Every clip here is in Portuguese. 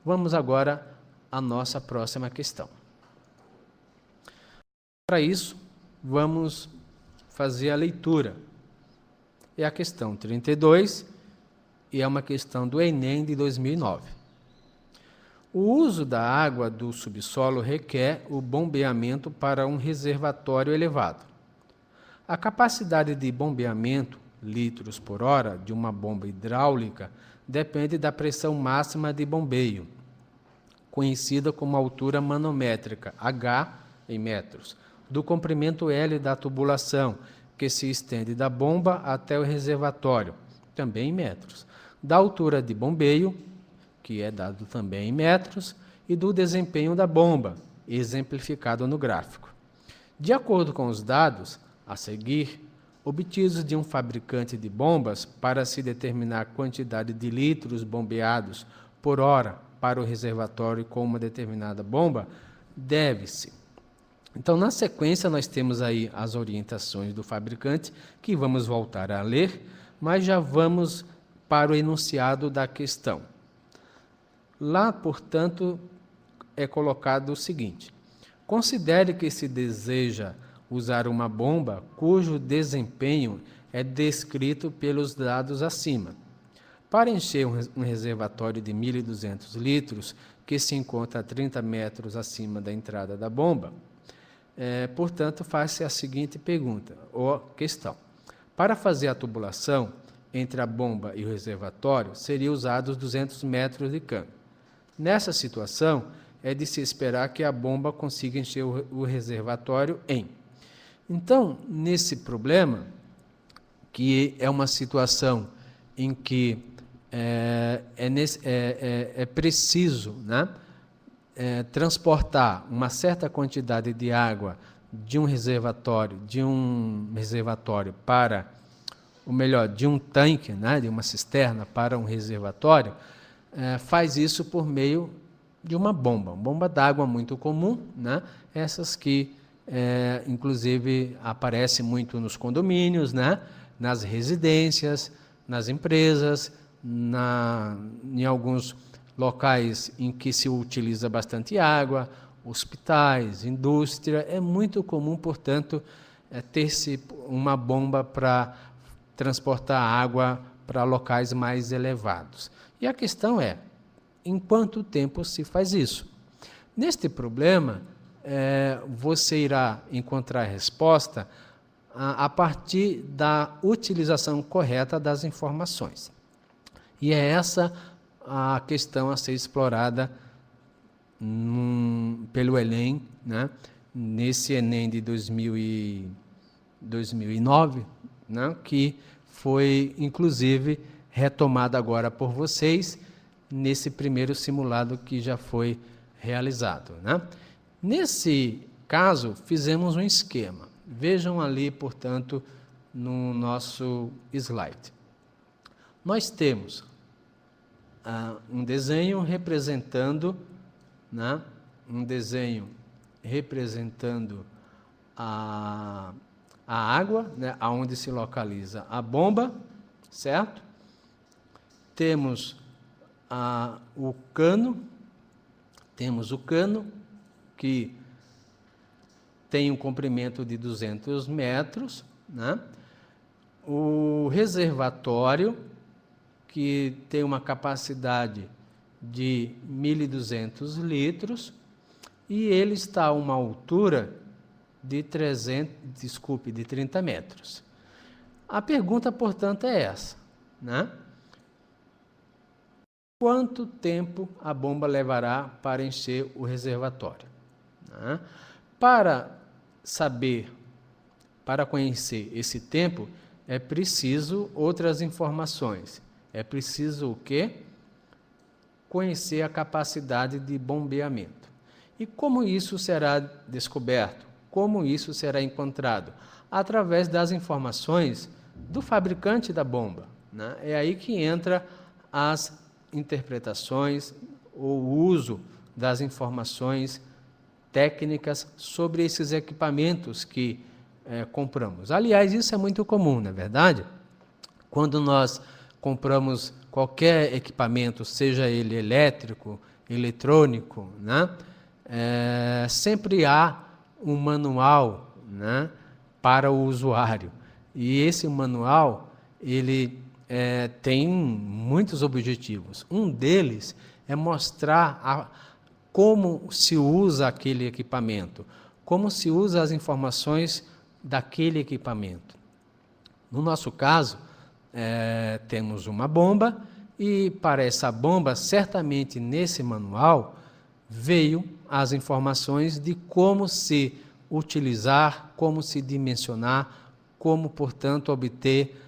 Vamos agora à nossa próxima questão. Para isso, vamos fazer a leitura. É a questão 32 e é uma questão do Enem de 2009. O uso da água do subsolo requer o bombeamento para um reservatório elevado. A capacidade de bombeamento, litros por hora, de uma bomba hidráulica depende da pressão máxima de bombeio, conhecida como altura manométrica, H em metros, do comprimento L da tubulação, que se estende da bomba até o reservatório, também em metros, da altura de bombeio, que é dado também em metros, e do desempenho da bomba, exemplificado no gráfico. De acordo com os dados a seguir, obtidos de um fabricante de bombas para se determinar a quantidade de litros bombeados por hora para o reservatório com uma determinada bomba, deve-se. Então, na sequência, nós temos aí as orientações do fabricante, que vamos voltar a ler, mas já vamos para o enunciado da questão. Lá, portanto, é colocado o seguinte: considere que se deseja usar uma bomba cujo desempenho é descrito pelos dados acima. Para encher um reservatório de 1.200 litros, que se encontra a 30 metros acima da entrada da bomba, portanto, faz-se a seguinte pergunta, ou questão. Para fazer a tubulação entre a bomba e o reservatório, seriam usados 200 metros de cano. Nessa situação, é de se esperar que a bomba consiga encher o reservatório em. Então, nesse problema, que é uma situação em que é preciso, né, transportar uma certa quantidade de água de um reservatório para, ou melhor, de um tanque, né, de uma cisterna para um reservatório, faz isso por meio de uma bomba d'água muito comum, né, essas que inclusive aparecem muito nos condomínios, né, nas residências, nas empresas, em alguns locais em que se utiliza bastante água, hospitais, indústria. É muito comum, portanto, ter-se uma bomba para transportar água para locais mais elevados. E a questão é, em quanto tempo se faz isso? Neste problema, você irá encontrar a resposta a partir da utilização correta das informações. E é essa a questão a ser explorada pelo Enem, né? Nesse Enem de 2009, né? Que foi, inclusive, retomada agora por vocês, nesse primeiro simulado que já foi realizado, né? Nesse caso, fizemos um esquema. Vejam ali, portanto, no nosso slide. Nós temos um desenho representando, né, a água, né, aonde se localiza a bomba, certo? Temos o cano, que tem um comprimento de 200 metros, né? O reservatório, que tem uma capacidade de 1.200 litros, e ele está a uma altura de 30 metros. A pergunta, portanto, é essa, né? Quanto tempo a bomba levará para encher o reservatório? Né? Para conhecer esse tempo, é preciso outras informações. É preciso o quê? Conhecer a capacidade de bombeamento. E como isso será descoberto? Como isso será encontrado? Através das informações do fabricante da bomba, né? É aí que entra as interpretações ou o uso das informações técnicas sobre esses equipamentos que compramos. Aliás, isso é muito comum, não é verdade? Quando nós compramos qualquer equipamento, seja ele elétrico, eletrônico, né? Sempre há um manual, né, para o usuário. E esse manual, ele tem muitos objetivos. Um deles é mostrar como se usa aquele equipamento, como se usa as informações daquele equipamento. No nosso caso, temos uma bomba, e para essa bomba, certamente nesse manual, veio as informações de como se utilizar, como se dimensionar, como, portanto, obter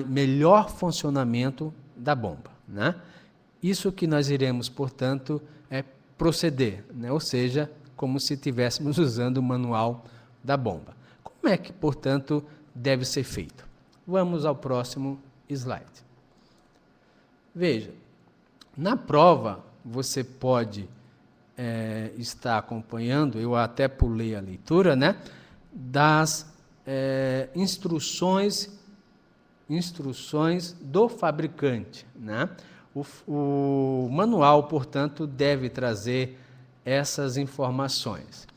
melhor funcionamento da bomba, né? Isso que nós iremos, portanto, proceder, né? Ou seja, como se estivéssemos usando o manual da bomba. Como é que, portanto, deve ser feito? Vamos ao próximo slide. Veja, na prova você pode estar acompanhando, eu até pulei a leitura, né, das instruções do fabricante, né? O manual, portanto, deve trazer essas informações.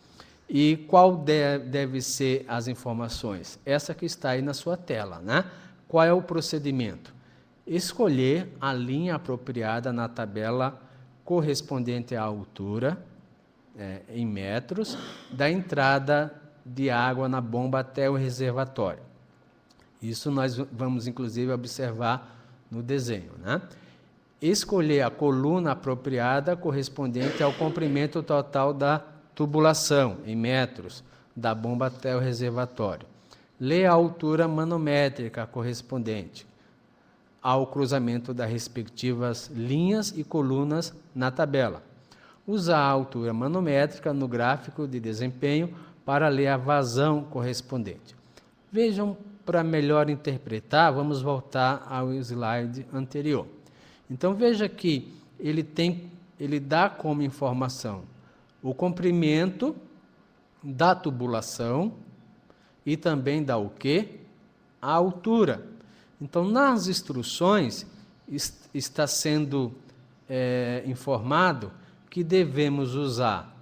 E qual deve ser as informações? Essa que está aí na sua tela, né? Qual é o procedimento? Escolher a linha apropriada na tabela correspondente à altura, em metros, da entrada de água na bomba até o reservatório. Isso nós vamos, inclusive, observar no desenho, né? Escolher a coluna apropriada correspondente ao comprimento total da tubulação, em metros, da bomba até o reservatório. Ler a altura manométrica correspondente ao cruzamento das respectivas linhas e colunas na tabela. Usar a altura manométrica no gráfico de desempenho para ler a vazão correspondente. Vejam, para melhor interpretar, vamos voltar ao slide anterior. Então, veja que ele dá como informação o comprimento da tubulação e também dá o quê? A altura. Então, nas instruções, está sendo informado que devemos usar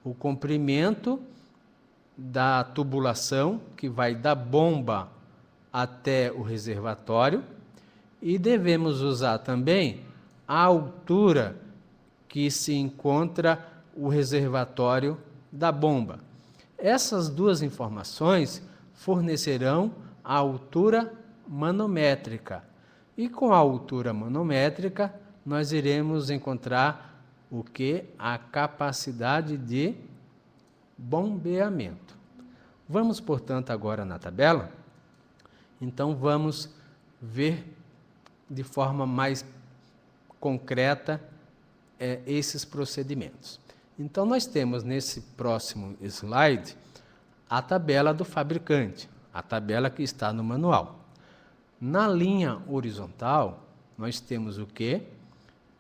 o comprimento da tubulação, que vai da bomba até o reservatório, e devemos usar também a altura que se encontra o reservatório da bomba. Essas duas informações fornecerão a altura manométrica. E com a altura manométrica, nós iremos encontrar o que? A capacidade de bombeamento. Vamos, portanto, agora na tabela. Então, vamos ver de forma mais concreta esses procedimentos. Então, nós temos nesse próximo slide a tabela do fabricante, a tabela que está no manual. Na linha horizontal, nós temos o quê?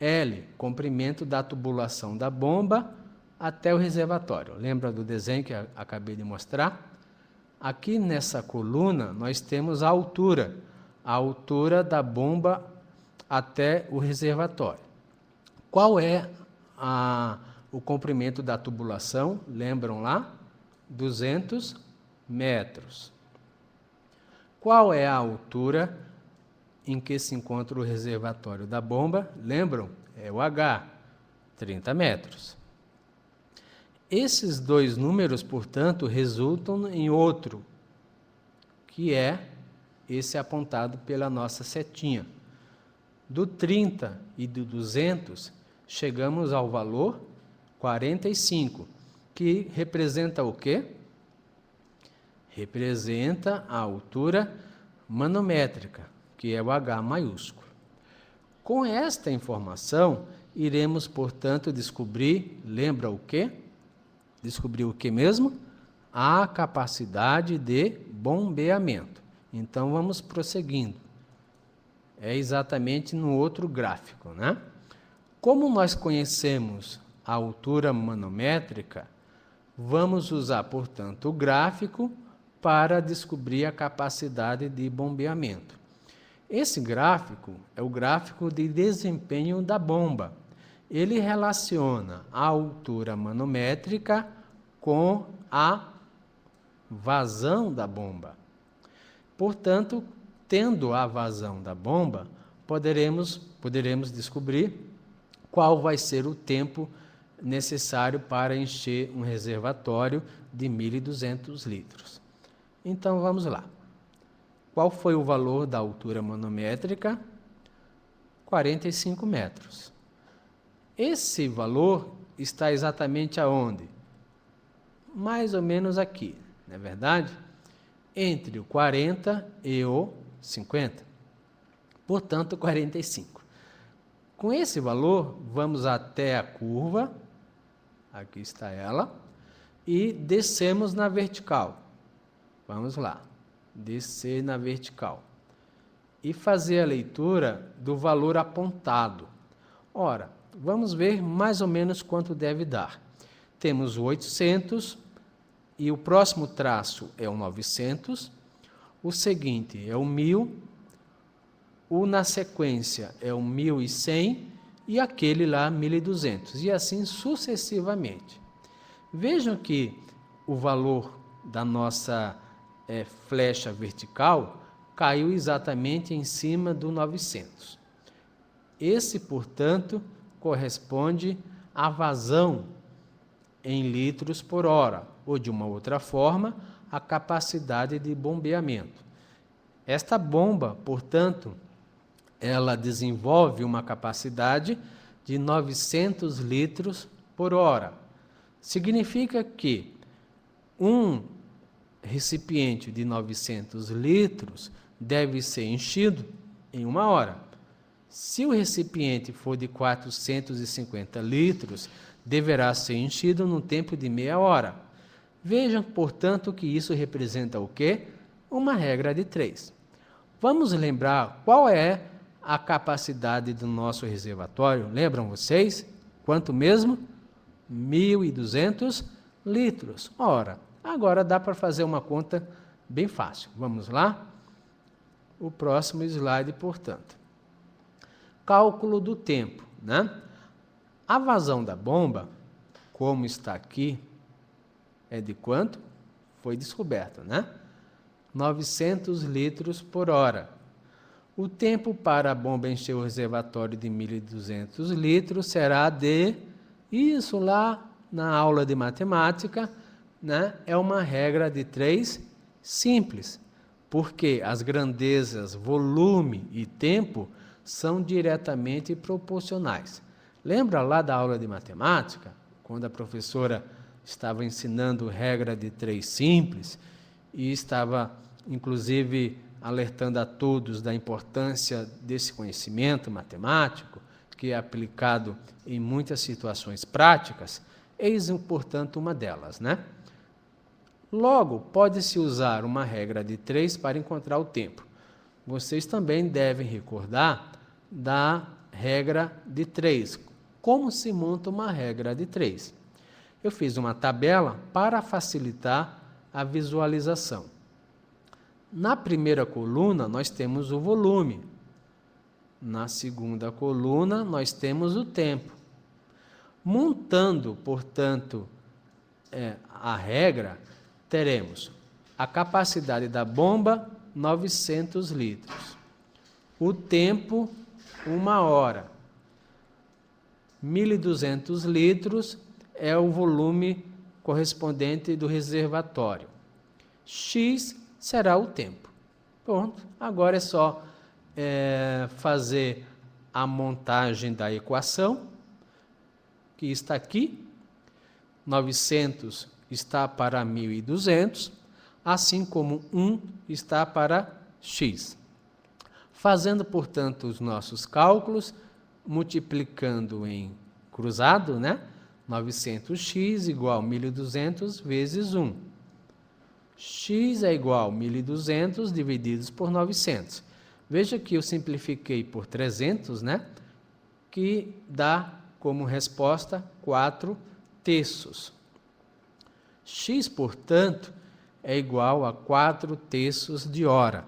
L, comprimento da tubulação da bomba até o reservatório. Lembra do desenho que acabei de mostrar? Aqui nessa coluna, nós temos a altura da bomba até o reservatório. Qual é o comprimento da tubulação? Lembram lá? 200 metros. Qual é a altura em que se encontra o reservatório da bomba? Lembram? É o H, 30 metros. Esses dois números, portanto, resultam em outro, que é esse apontado pela nossa setinha. Do 30 e do 200, chegamos ao valor 45, que representa o quê? Representa a altura manométrica, que é o H maiúsculo. Com esta informação, iremos, portanto, descobrir, lembra o quê? Descobrir o que mesmo? A capacidade de bombeamento. Então, vamos prosseguindo. É exatamente no outro gráfico, né? Como nós conhecemos a altura manométrica, vamos usar, portanto, o gráfico para descobrir a capacidade de bombeamento. Esse gráfico é o gráfico de desempenho da bomba. ele relaciona a altura manométrica com a vazão da bomba. Portanto, tendo a vazão da bomba, poderemos descobrir qual vai ser o tempo necessário para encher um reservatório de 1.200 litros. Então, vamos lá. Qual foi o valor da altura manométrica? 45 metros. Esse valor está exatamente aonde? Mais ou menos aqui, não é verdade? Entre o 40 e o 50. Portanto, 45. Com esse valor, vamos até a curva, aqui está ela, e descemos na vertical. Vamos lá, descer na vertical. E fazer a leitura do valor apontado. Ora, vamos ver mais ou menos quanto deve dar. Temos o 800 e o próximo traço é o 900, o seguinte é o 1000, o na sequência é o 1100 e aquele lá 1200, e assim sucessivamente. Vejam que o valor da nossa flecha vertical caiu exatamente em cima do 900. Esse, portanto, corresponde à vazão em litros por hora, ou de uma outra forma, a capacidade de bombeamento. Esta bomba, portanto, ela desenvolve uma capacidade de 900 litros por hora. Significa que um recipiente de 900 litros deve ser enchido em 1 hora. Se o recipiente for de 450 litros, deverá ser enchido no tempo de meia hora. Vejam, portanto, que isso representa o quê? Uma regra de 3. Vamos lembrar qual é a capacidade do nosso reservatório? Lembram vocês? Quanto mesmo? 1.200 litros. Ora, agora dá para fazer uma conta bem fácil. Vamos lá? O próximo slide, portanto. Cálculo do tempo, né? A vazão da bomba, como está aqui, é de quanto? Foi descoberto, né? 900 litros por hora. O tempo para a bomba encher o reservatório de 1.200 litros será de... Isso lá na aula de matemática, né? É uma regra de 3 simples, porque as grandezas, volume e tempo são diretamente proporcionais. Lembra lá da aula de matemática, quando a professora estava ensinando regra de 3 simples e estava, inclusive, alertando a todos da importância desse conhecimento matemático, que é aplicado em muitas situações práticas, eis, portanto, uma delas, né? Logo, pode-se usar uma regra de 3 para encontrar o tempo. Vocês também devem recordar da regra de 3. Como se monta uma regra de 3? Eu fiz uma tabela para facilitar a visualização. Na primeira coluna, nós temos o volume. Na segunda coluna, nós temos o tempo. Montando, portanto, a regra, teremos a capacidade da bomba, 900 litros. O tempo, 1 hora. 1.200 litros é o volume correspondente do reservatório. X será o tempo. Pronto, agora é só fazer a montagem da equação, que está aqui. 900 está para 1.200, assim como 1 está para x. Fazendo, portanto, os nossos cálculos, multiplicando em cruzado, né? 900x igual 1.200 vezes 1. X é igual a 1.200 divididos por 900. Veja que eu simplifiquei por 300, né? Que dá como resposta 4/3. X, portanto, é igual a 4/3 de hora.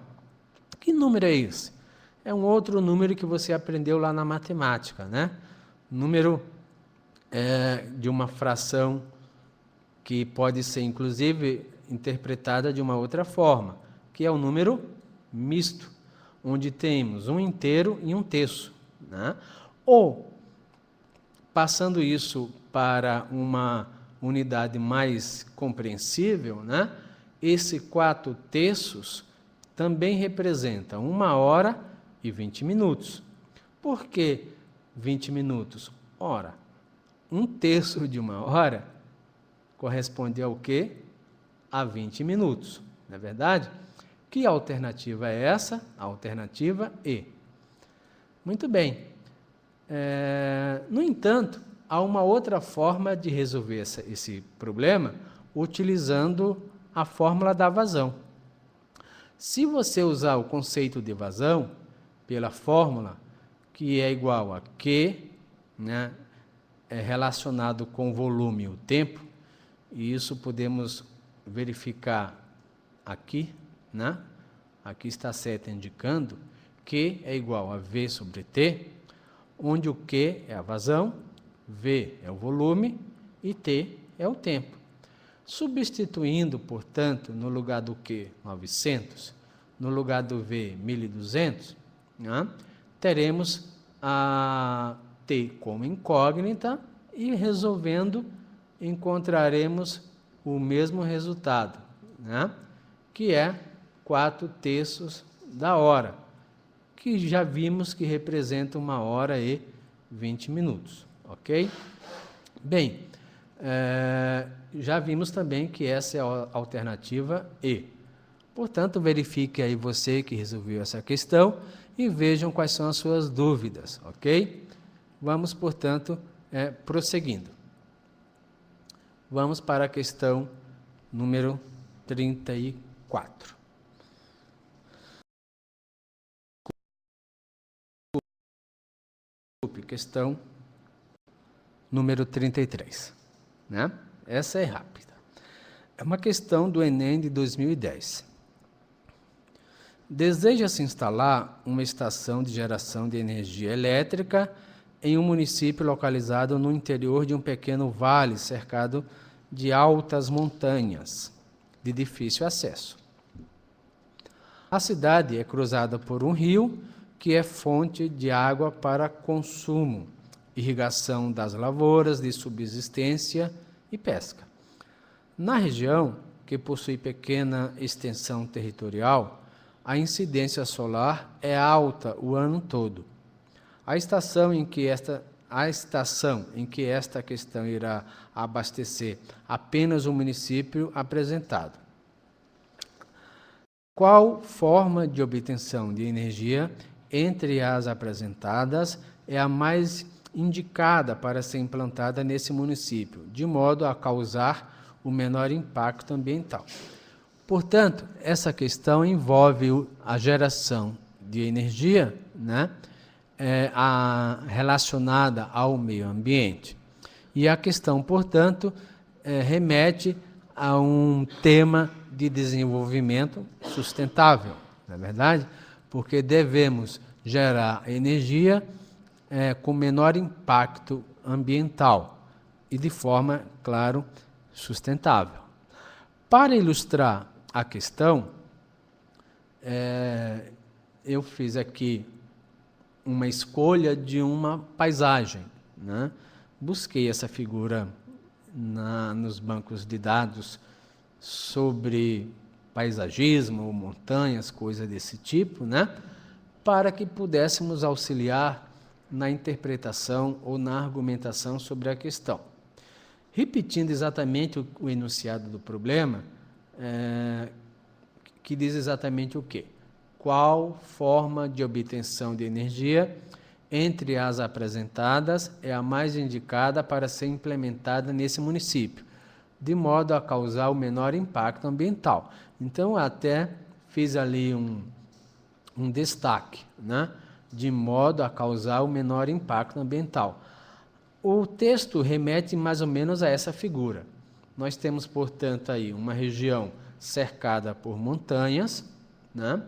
Que número é esse? É um outro número que você aprendeu lá na matemática, né? Número de uma fração que pode ser, inclusive, interpretada de uma outra forma, que é o número misto, onde temos um inteiro e um terço, né? Ou, passando isso para uma unidade mais compreensível, né? Esse 4/3 também representa 1h20 min. Por que 20 minutos? Ora, 1/3 de 1 hora corresponde ao quê? A 20 minutos, não é verdade? Que alternativa é essa? A alternativa E. Muito bem. No entanto, há uma outra forma de resolver esse problema utilizando a fórmula da vazão. Se você usar o conceito de vazão pela fórmula, que é igual a Q, né, relacionado com o volume e o tempo, e isso podemos verificar aqui, né? Aqui está a seta indicando Q é igual a V sobre T, onde o Q é a vazão, V é o volume e T é o tempo. Substituindo, portanto, no lugar do Q, 900, no lugar do V, 1.200, né, teremos a T como incógnita e, resolvendo, encontraremos o mesmo resultado, né, que é 4/3 da hora, que já vimos que representa 1h20 min, ok? Bem, já vimos também que essa é a alternativa E. Portanto, verifique aí você que resolveu essa questão e vejam quais são as suas dúvidas, ok? Vamos, portanto, prosseguindo. Vamos para a questão número 34. Questão número 33. Né? Essa é rápida. É uma questão do Enem de 2010. Deseja-se instalar uma estação de geração de energia elétrica em um município localizado no interior de um pequeno vale cercado de altas montanhas, de difícil acesso. A cidade é cruzada por um rio que é fonte de água para consumo, irrigação das lavouras de subsistência e pesca. Na região, que possui pequena extensão territorial, a incidência solar é alta o ano todo. A estação em que esta questão irá abastecer apenas o município apresentado. Qual forma de obtenção de energia entre as apresentadas é a mais indicada para ser implantada nesse município, de modo a causar o menor impacto ambiental? Portanto, essa questão envolve a geração de energia, né, relacionada ao meio ambiente. E a questão, portanto, remete a um tema de desenvolvimento sustentável, não é verdade? Porque devemos gerar energia com menor impacto ambiental e de forma, claro, sustentável. Para ilustrar a questão, eu fiz aqui uma escolha de uma paisagem, né? Busquei essa figura nos bancos de dados sobre paisagismo, montanhas, coisa desse tipo, né? Para que pudéssemos auxiliar na interpretação ou na argumentação sobre a questão. Repetindo exatamente o enunciado do problema, que diz exatamente o quê? Qual forma de obtenção de energia entre as apresentadas é a mais indicada para ser implementada nesse município, de modo a causar o menor impacto ambiental? Então, até fiz ali um destaque, né? De modo a causar o menor impacto ambiental. O texto remete mais ou menos a essa figura. Nós temos, portanto, aí uma região cercada por montanhas, né?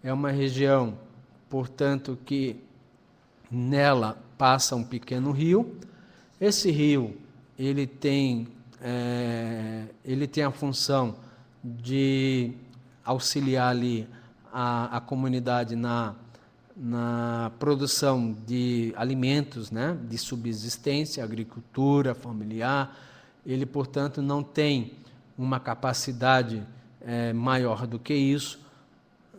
É uma região, portanto, que nela passa um pequeno rio Esse rio, ele tem a função de auxiliar ali a comunidade na produção de alimentos, né, de subsistência, agricultura familiar. Ele, portanto, não tem uma capacidade maior do que isso,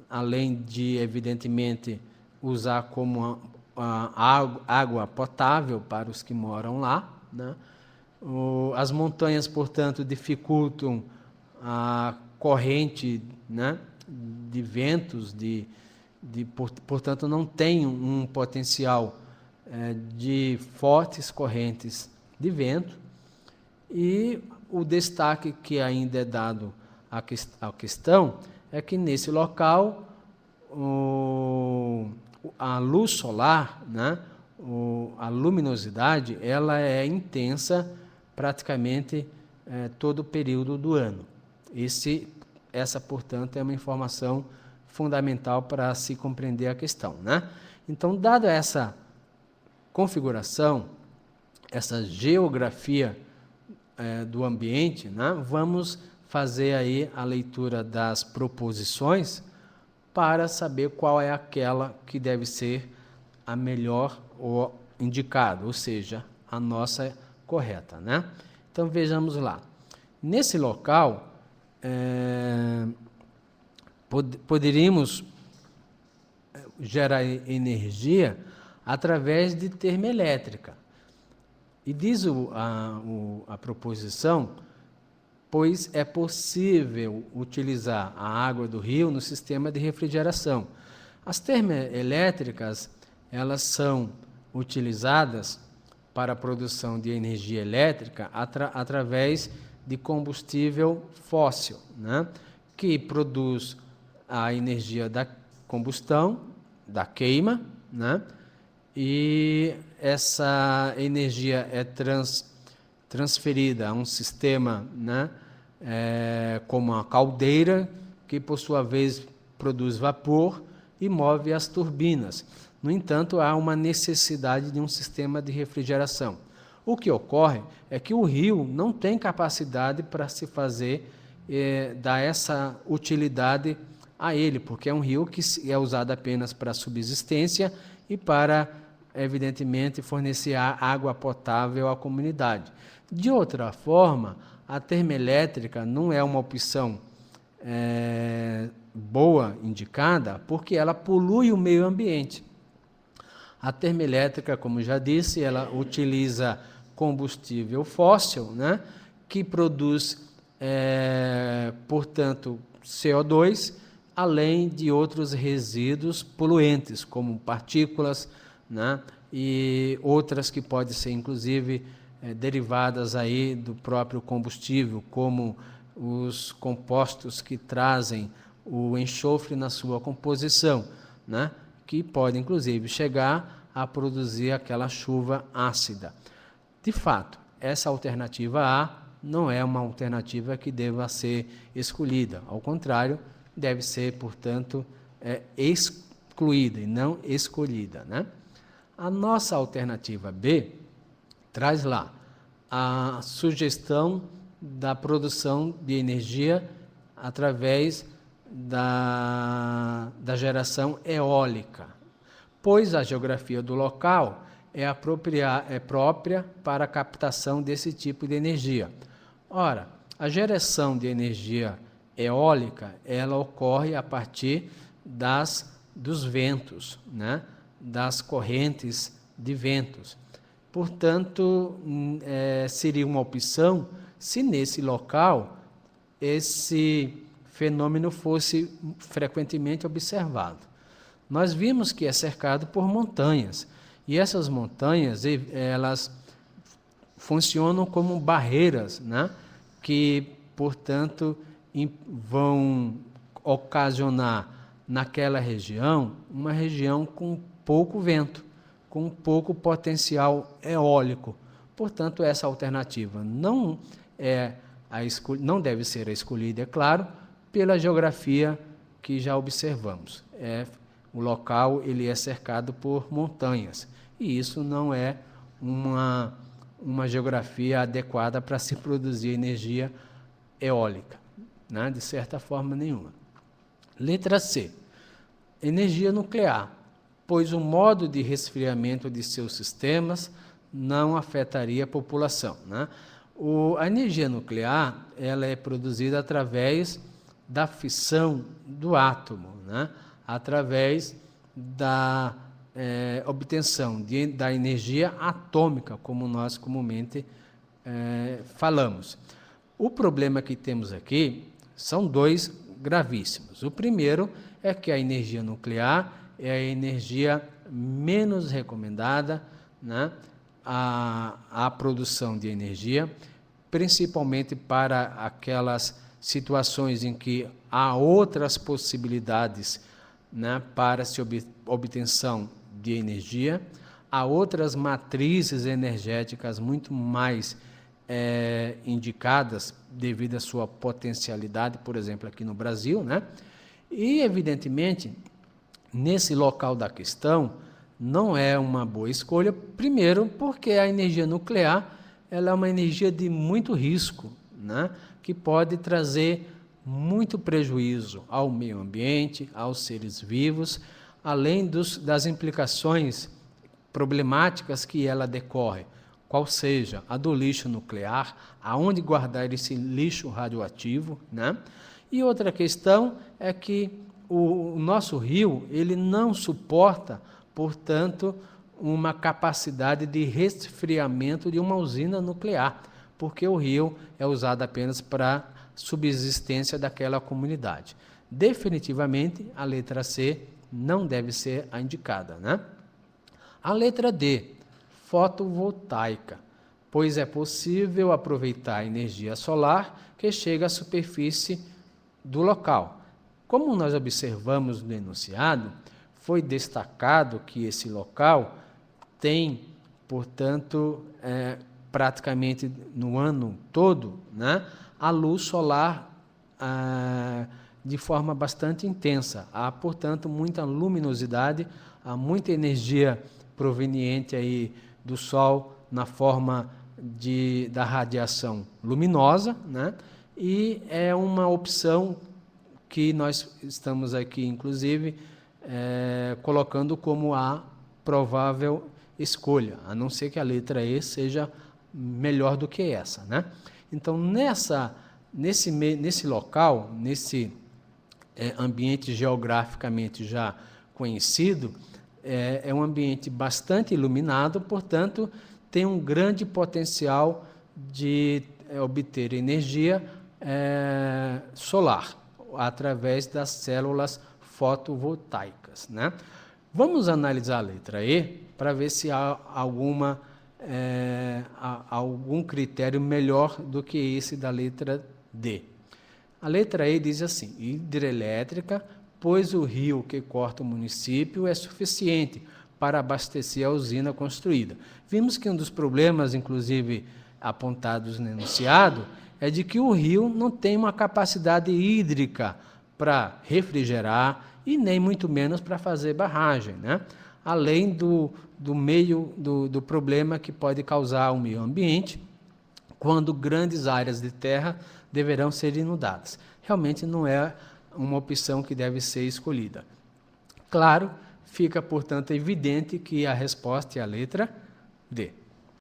além de, evidentemente, usar como água potável para os que moram lá, né? As montanhas, portanto, dificultam a corrente, né, de ventos, portanto, não tem um potencial de fortes correntes de vento. E o destaque que ainda é dado à questão é que nesse local a luz solar, né, a luminosidade, ela é intensa praticamente todo o período do ano. Essa, portanto, é uma informação fundamental para se compreender a questão, né? Então, dada essa configuração, essa geografia do ambiente, né, vamos fazer aí a leitura das proposições para saber qual é aquela que deve ser a melhor ou indicada, ou seja, a nossa correta, né? Então, vejamos lá. Nesse local, poderíamos gerar energia através de termoelétrica. E diz a proposição, pois é possível utilizar a água do rio no sistema de refrigeração. As termoelétricas, elas são utilizadas para a produção de energia elétrica através de combustível fóssil, né, que produz a energia da combustão, da queima, né, e essa energia é transferida a um sistema, né, como a caldeira, que por sua vez produz vapor e move as turbinas. No entanto, há uma necessidade de um sistema de refrigeração. O que ocorre é que o rio não tem capacidade para se fazer, dar essa utilidade a ele, porque é um rio que é usado apenas para subsistência e para, evidentemente, fornecer água potável à comunidade. De outra forma, a termoelétrica não é uma opção boa, indicada, porque ela polui o meio ambiente. A termoelétrica, como já disse, ela utiliza combustível fóssil, né, que produz, portanto, CO2, além de outros resíduos poluentes, como partículas, né, e outras que podem ser, inclusive, derivadas aí do próprio combustível, como os compostos que trazem o enxofre na sua composição, né, que pode, inclusive, chegar a produzir aquela chuva ácida. De fato, essa alternativa A não é uma alternativa que deva ser escolhida. Ao contrário, deve ser, portanto, excluída e não escolhida, né? A nossa alternativa B traz lá a sugestão da produção de energia através da geração eólica, pois a geografia do local é própria para a captação desse tipo de energia. Ora, a geração de energia eólica, ela ocorre a partir dos ventos, né, das correntes de ventos. Portanto, seria uma opção se nesse local esse fenômeno fosse frequentemente observado. Nós vimos que é cercado por montanhas, e essas montanhas, elas funcionam como barreiras, né, que, portanto, vão ocasionar naquela região uma região com pouco vento, com pouco potencial eólico. Portanto, essa alternativa não deve ser a escolhida, é claro, pela geografia que já observamos. O local ele é cercado por montanhas, e isso não é uma geografia adequada para se produzir energia eólica, né? De certa forma nenhuma. Letra C, energia nuclear, pois o modo de resfriamento de seus sistemas não afetaria a população, né? A energia nuclear ela é produzida através da fissão do átomo, né? Através da obtenção da energia atômica, como nós comumente falamos. O problema que temos aqui são dois gravíssimos. O primeiro é que a energia nuclear é a energia menos recomendada, né, à produção de energia, principalmente para aquelas situações em que há outras possibilidades, né, para se obtenção de energia, há outras matrizes energéticas muito mais indicadas devido à sua potencialidade, por exemplo, aqui no Brasil, né? E, evidentemente, nesse local da questão, não é uma boa escolha, primeiro, porque a energia nuclear ela é uma energia de muito risco, né? Que pode trazer muito prejuízo ao meio ambiente, aos seres vivos, além das implicações problemáticas que ela decorre, qual seja a do lixo nuclear, aonde guardar esse lixo radioativo, né? E outra questão é que o nosso rio ele não suporta, portanto, uma capacidade de resfriamento de uma usina nuclear, porque o rio é usado apenas para subsistência daquela comunidade. Definitivamente, a letra C não deve ser a indicada, né? A letra D, fotovoltaica, pois é possível aproveitar a energia solar que chega à superfície do local. Como nós observamos no enunciado, foi destacado que esse local tem, portanto, praticamente no ano todo, né, a luz solar de forma bastante intensa. Há, portanto, muita luminosidade, há muita energia proveniente aí do Sol na forma da radiação luminosa, né? E é uma opção que nós estamos aqui, inclusive, colocando como a provável escolha, a não ser que a letra E seja melhor do que essa, né? Então, nesse local, nesse ambiente geograficamente já conhecido, é um ambiente bastante iluminado, portanto, tem um grande potencial de obter energia solar, através das células fotovoltaicas, né? Vamos analisar a letra E para ver se há algum critério melhor do que esse da letra D. A letra E diz assim, hidrelétrica, pois o rio que corta o município é suficiente para abastecer a usina construída. Vimos que um dos problemas, inclusive, apontados no enunciado, é de que o rio não tem uma capacidade hídrica para refrigerar e nem muito menos para fazer barragem, né? Além do problema que pode causar ao meio ambiente, quando grandes áreas de terra deverão ser inundadas. Realmente não é uma opção que deve ser escolhida. Claro, fica, portanto, evidente que a resposta é a letra D.